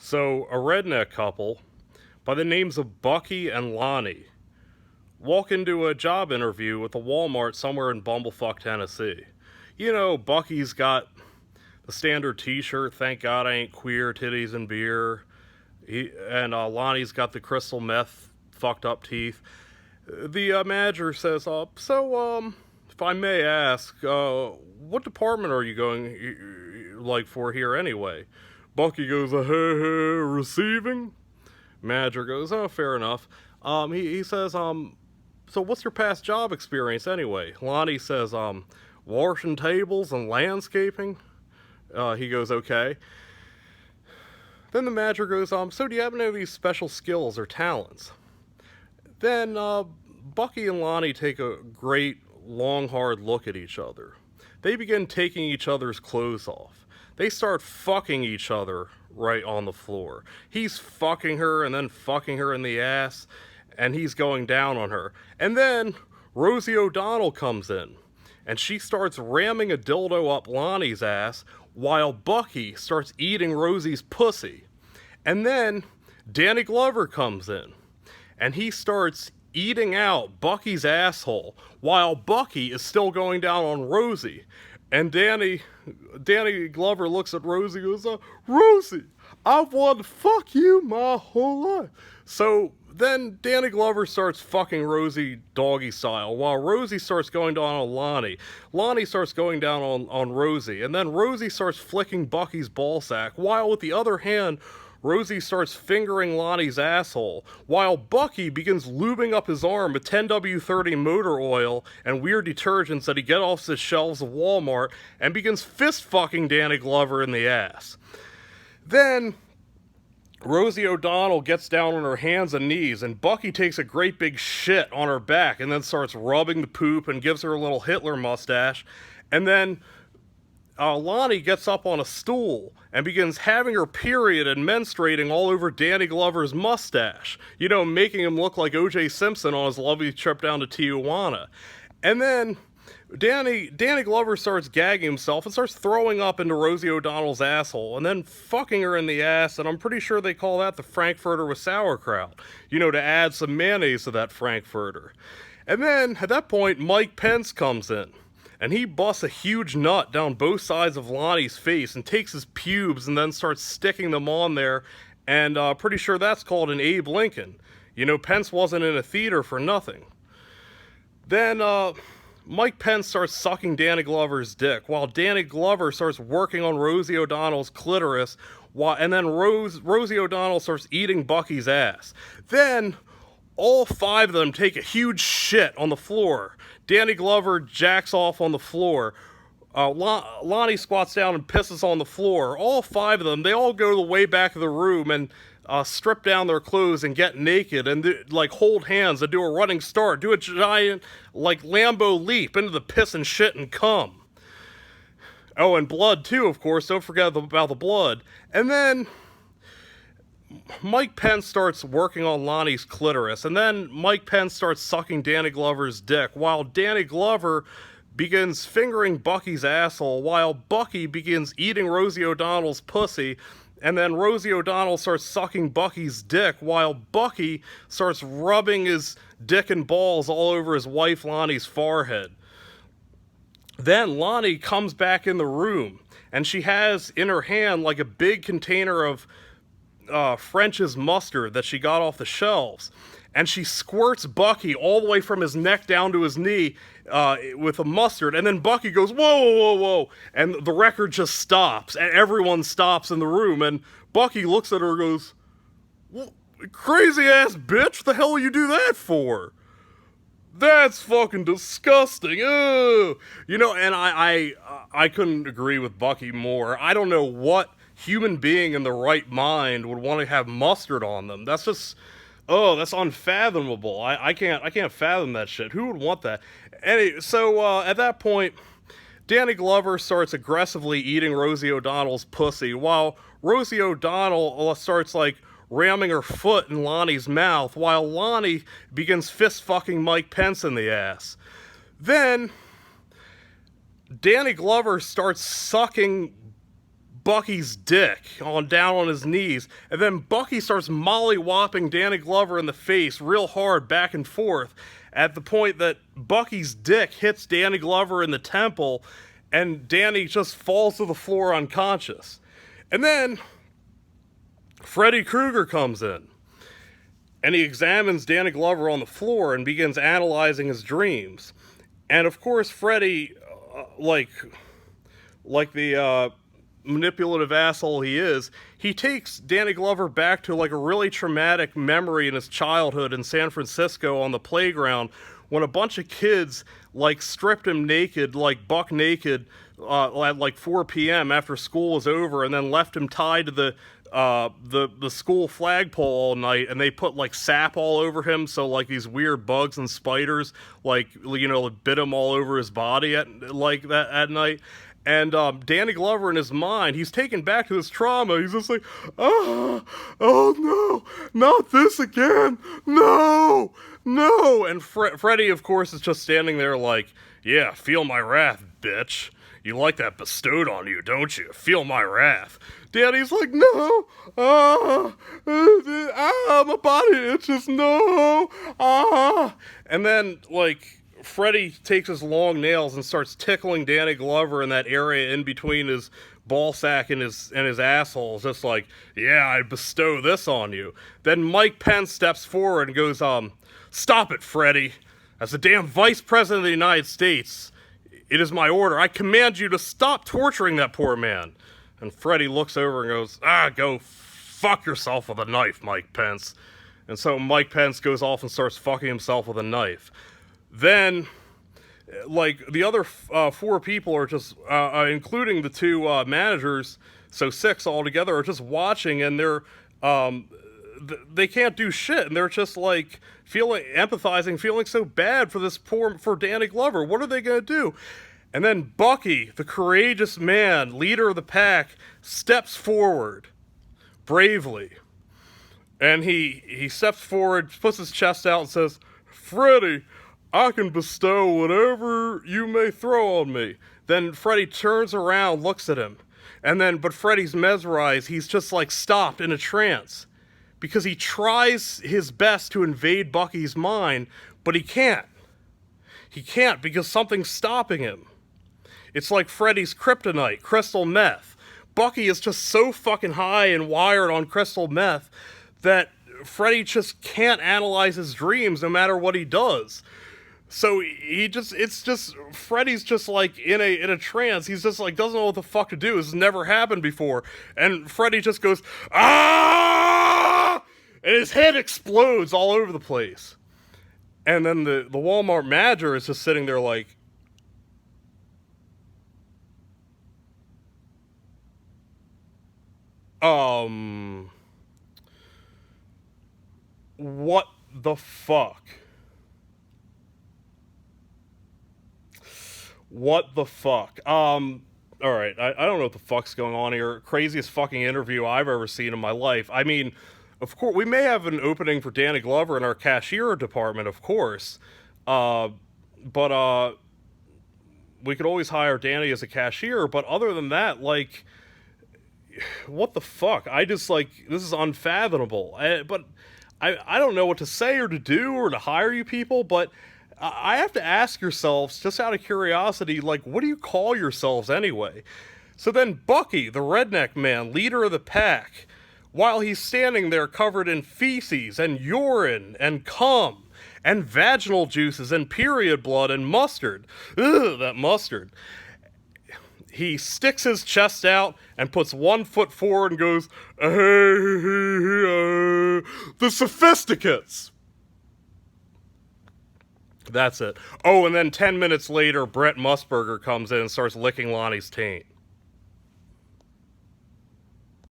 So, a redneck couple by the names of Bucky and Lonnie walk into a job interview with a Walmart somewhere in Bumblefuck, Tennessee. You know, Bucky's got the standard t-shirt, thank God I ain't queer, titties and beer. Lonnie's got the crystal meth fucked up teeth. The manager says, if I may ask, what department are you going for here anyway? Bucky goes, receiving? Manager goes, oh, fair enough. He says, so what's your past job experience anyway? Lonnie says, washing tables and landscaping. He goes, okay. Then the manager goes, so do you have any of these special skills or talents? Then Bucky and Lonnie take a great, long, hard look at each other. They begin taking each other's clothes off. They start fucking each other right on the floor. He's fucking her and then fucking her in the ass, and he's going down on her. And then Rosie O'Donnell comes in, and she starts ramming a dildo up Lonnie's ass while Bucky starts eating Rosie's pussy. And then Danny Glover comes in, and he starts eating out Bucky's asshole while Bucky is still going down on Rosie. And Danny Glover looks at Rosie and goes, Rosie, I've wanted to fuck you my whole life. So then Danny Glover starts fucking Rosie doggy style while Rosie starts going down on Lonnie. Lonnie starts going down on Rosie. And then Rosie starts flicking Bucky's ballsack while with the other hand, Rosie starts fingering Lonnie's asshole, while Bucky begins lubing up his arm with 10W30 motor oil and weird detergents that he gets off the shelves of Walmart and begins fist-fucking Danny Glover in the ass. Then Rosie O'Donnell gets down on her hands and knees, and Bucky takes a great big shit on her back and then starts rubbing the poop and gives her a little Hitler mustache. And then Lonnie gets up on a stool and begins having her period and menstruating all over Danny Glover's mustache, you know, making him look like O.J. Simpson on his lovely trip down to Tijuana. And then Danny Glover starts gagging himself and starts throwing up into Rosie O'Donnell's asshole and then fucking her in the ass, and I'm pretty sure they call that the Frankfurter with sauerkraut, you know, to add some mayonnaise to that Frankfurter. And then, at that point, Mike Pence comes in. And he busts a huge nut down both sides of Lonnie's face and takes his pubes and then starts sticking them on there. And pretty sure that's called an Abe Lincoln. You know, Pence wasn't in a theater for nothing. Then Mike Pence starts sucking Danny Glover's dick while Danny Glover starts working on Rosie O'Donnell's clitoris. And then Rosie O'Donnell starts eating Bucky's ass. Then all five of them take a huge shit on the floor. Danny Glover jacks off on the floor. Lonnie squats down and pisses on the floor. All five of them, they all go to the way back of the room and strip down their clothes and get naked and hold hands and do a running start, do a giant Lambo leap into the piss and shit and cum. Oh, and blood too, of course. Don't forget about the blood. And then Mike Pence starts working on Lonnie's clitoris, and then Mike Pence starts sucking Danny Glover's dick, while Danny Glover begins fingering Bucky's asshole, while Bucky begins eating Rosie O'Donnell's pussy, and then Rosie O'Donnell starts sucking Bucky's dick, while Bucky starts rubbing his dick and balls all over his wife Lonnie's forehead. Then Lonnie comes back in the room, and she has in her hand like a big container of French's mustard that she got off the shelves, and she squirts Bucky all the way from his neck down to his knee with the mustard, and then Bucky goes, whoa, whoa, whoa, and the record just stops, and everyone stops in the room, and Bucky looks at her and goes, crazy ass bitch, what the hell you do that for? That's fucking disgusting. Ugh. You know, and I couldn't agree with Bucky more. I don't know what human being in the right mind would want to have mustard on them. That's just, that's unfathomable. I can't fathom that shit. Who would want that? So at that point, Danny Glover starts aggressively eating Rosie O'Donnell's pussy, while Rosie O'Donnell starts ramming her foot in Lonnie's mouth, while Lonnie begins fist-fucking Mike Pence in the ass. Then Danny Glover starts sucking Bucky's dick down on his knees, and then Bucky starts molly-whopping Danny Glover in the face real hard back and forth at the point that Bucky's dick hits Danny Glover in the temple, and Danny just falls to the floor unconscious. And then Freddy Krueger comes in, and he examines Danny Glover on the floor and begins analyzing his dreams. And of course, Freddy, like the manipulative asshole he is, he takes Danny Glover back to like a really traumatic memory in his childhood in San Francisco on the playground when a bunch of kids like stripped him naked, like buck naked, at like 4 p.m. after school was over, and then left him tied to the school flagpole all night, and they put like sap all over him, so like these weird bugs and spiders like, you know, bit him all over his body at night. And Danny Glover, in his mind, he's taken back to his trauma. He's just like, oh no, not this again, no. And Freddy, of course, is just standing there like, yeah, feel my wrath, bitch. You like that bestowed on you, don't you? Feel my wrath. Danny's like, no, my body itches, no, And then, like, Freddy takes his long nails and starts tickling Danny Glover in that area in between his ball sack and his asshole, just like, yeah, I bestow this on you. Then Mike Pence steps forward and goes, stop it, Freddy. As the damn Vice President of the United States, it is my order. I command you to stop torturing that poor man. And Freddy looks over and goes, go fuck yourself with a knife, Mike Pence. And so Mike Pence goes off and starts fucking himself with a knife. Then, like, the other 4 people are just, including the 2 managers, so 6 altogether, are just watching, and they can't do shit, and they're just, like, empathizing, feeling so bad for Danny Glover. What are they gonna do? And then Bucky, the courageous man, leader of the pack, steps forward, bravely. And he steps forward, puts his chest out, and says, Freddy, I can bestow whatever you may throw on me. Then Freddy turns around, looks at him. But Freddy's mesmerized. He's just like stopped in a trance. Because he tries his best to invade Bucky's mind, but he can't. He can't because something's stopping him. It's like Freddy's kryptonite, crystal meth. Bucky is just so fucking high and wired on crystal meth that Freddy just can't analyze his dreams no matter what he does. So Freddy's just like in a trance. He's just like, doesn't know what the fuck to do. This has never happened before. And Freddy just goes, ah! And his head explodes all over the place. And then the Walmart manager is just sitting there like, what the fuck? What the fuck? Alright, I don't know what the fuck's going on here. Craziest fucking interview I've ever seen in my life. I mean, of course, we may have an opening for Danny Glover in our cashier department, of course. But we could always hire Danny as a cashier, but other than that, like, what the fuck? I just, like, this is unfathomable. But I don't know what to say or to do or to hire you people, but I have to ask yourselves, just out of curiosity, like, what do you call yourselves anyway? So then Bucky, the redneck man, leader of the pack, while he's standing there covered in feces and urine and cum and vaginal juices and period blood and mustard, ugh, that mustard, he sticks his chest out and puts one foot forward and goes, the Sophisticates. That's it. Oh, and then 10 minutes later, Brett Musburger comes in and starts licking Lonnie's taint.